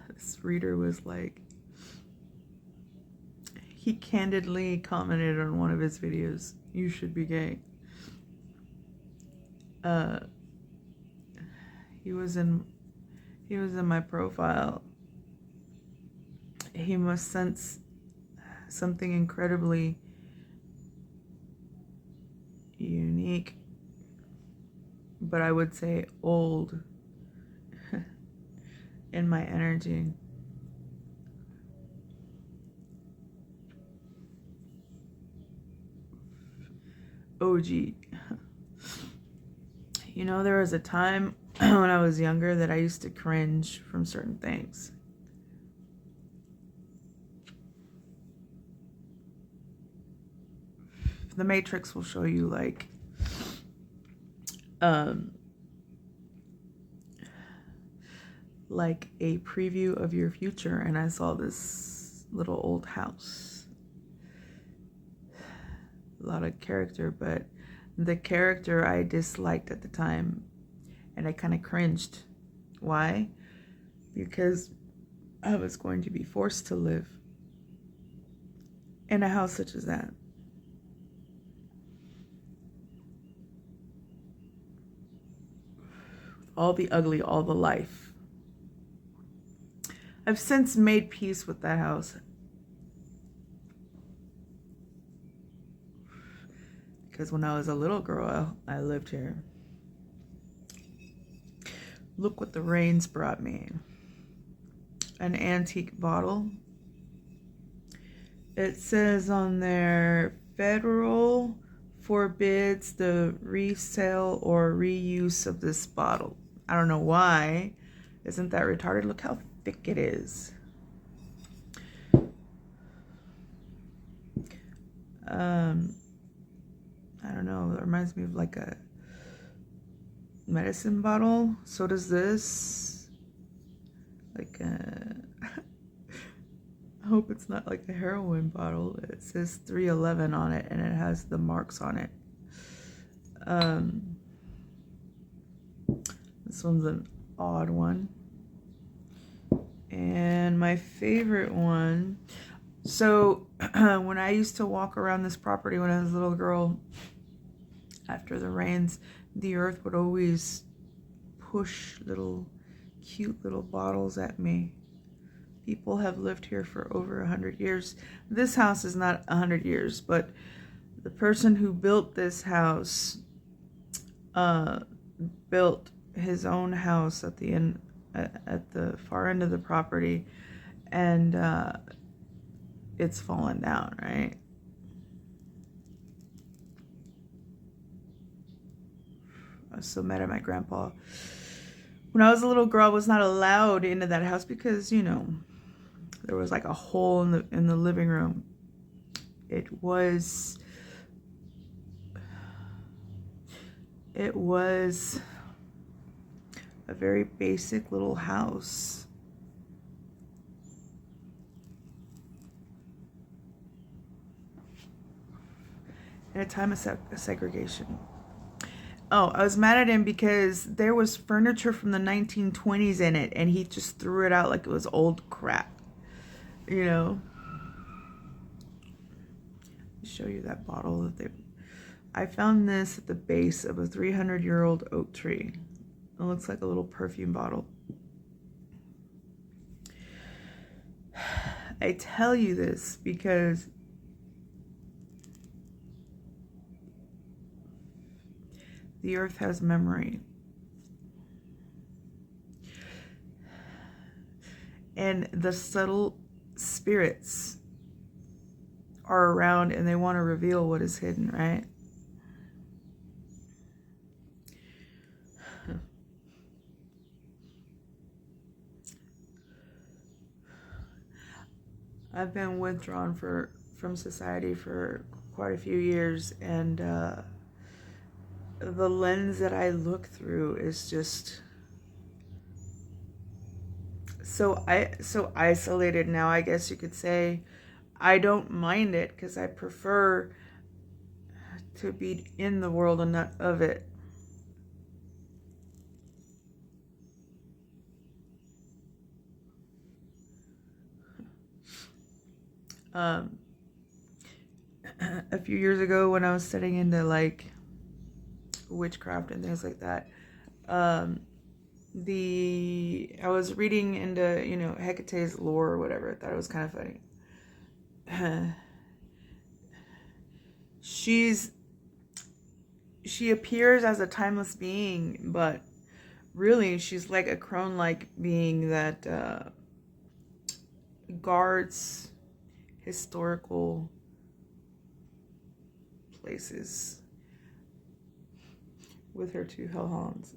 This reader was like, he candidly commented on one of his videos, "You should be gay." He was in my profile. He must sense something incredibly unique, but I would say old, in my energy. OG. You know, there was a time when I was younger that I used to cringe from certain things. The Matrix will show you like a preview of your future, and I saw this little old house. A lot of character, but the character I disliked at the time, and I kind of cringed. Why? Because I was going to be forced to live in a house such as that. All the ugly, all the life. I've since made peace with that house. Because when I was a little girl, I lived here. Look what the rains brought me. An antique bottle. It says on there, federal forbids the resale or reuse of this bottle. I don't know why. Isn't that retarded? Look how thick it is. I don't know. It reminds me of like a medicine bottle. So does this. Like a... I hope it's not like a heroin bottle. It says 311 on it, and it has the marks on it. This one's an odd one. And my favorite one. So when I used to walk around this property when I was a little girl, after the rains, the earth would always push little cute little bottles at me. People have lived here for over 100 years. This house is not 100 years, but the person who built this house built his own house at the end, at the far end of the property, and it's fallen down, right? I was so mad at my grandpa. When I was a little girl, I was not allowed into that house because, you know, there was like a hole in the living room. It was a very basic little house. In a time of segregation. Oh, I was mad at him because there was furniture from the 1920s in it, and he just threw it out like it was old crap. You know? Let me show you that bottle that they... I found this at the base of a 300-year-old oak tree. It looks like a little perfume bottle. I tell you this because the earth has memory. And the subtle spirits are around, and they want to reveal what is hidden, right? I've been withdrawn from society for quite a few years, and the lens that I look through is just so isolated now, I guess you could say. I don't mind it because I prefer to be in the world and not of it. A few years ago when I was studying into like witchcraft and things like that, I was reading into, you know, Hecate's lore or whatever. I thought it was kind of funny. She appears as a timeless being, but really she's like a crone-like being that guards historical places with her two hellhounds.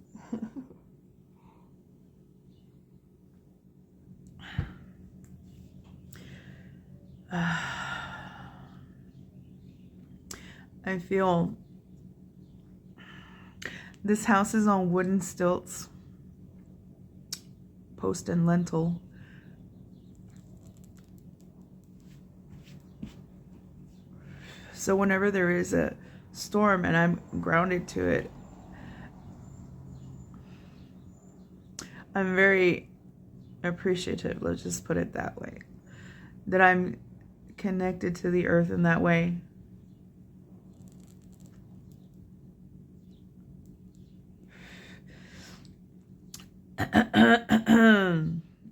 I feel this house is on wooden stilts, post and lintel. So whenever there is a storm and I'm grounded to it, I'm very appreciative, let's just put it that way, that I'm connected to the earth in that way.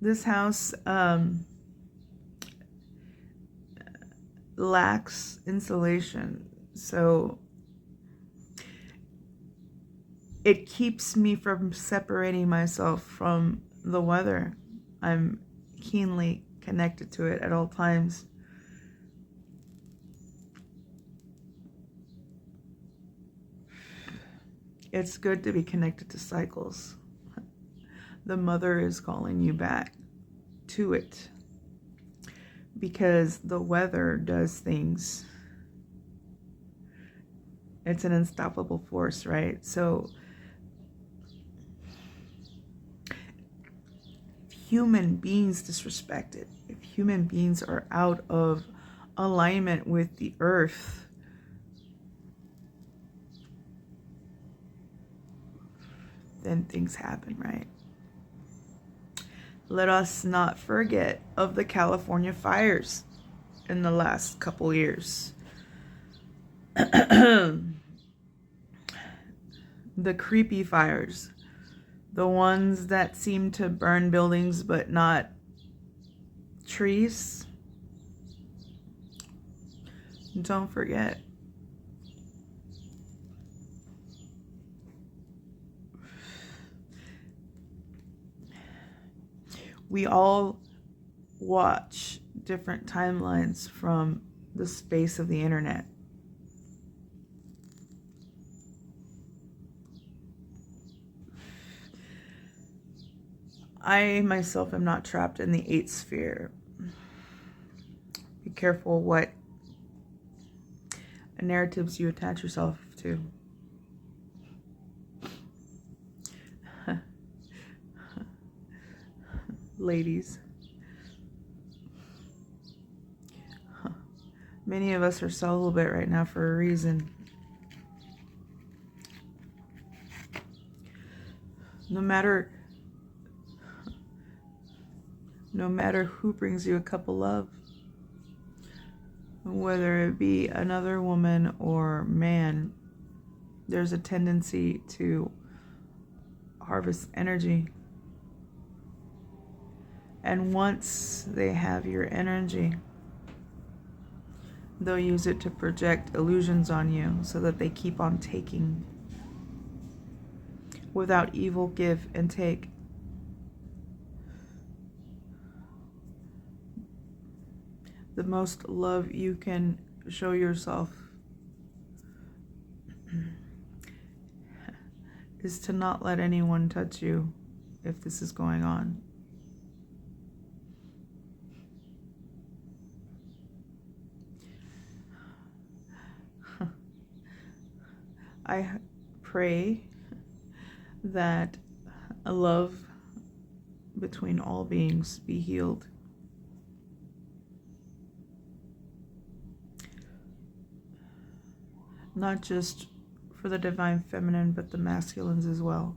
This house lacks insulation, so it keeps me from separating myself from the weather. I'm keenly connected to it at all times. It's good to be connected to cycles. The mother is calling you back to it because the weather does things. It's an unstoppable force, right? So if human beings disrespect it, if human beings are out of alignment with the earth, then things happen, right? Let us not forget of the California fires in the last couple years. The creepy fires. The ones that seem to burn buildings but not trees. Don't forget. We all watch different timelines from the space of the internet. I myself am not trapped in the 8th sphere. Be careful what narratives you attach yourself to. Ladies. Many of us are celibate right now for a reason. No matter who brings you a cup of love, whether it be another woman or man, there's a tendency to harvest energy. And once they have your energy, they'll use it to project illusions on you so that they keep on taking without evil give and take. The most love you can show yourself is to not let anyone touch you if this is going on. I pray that a love between all beings be healed. Not just for the divine feminine, but the masculines as well.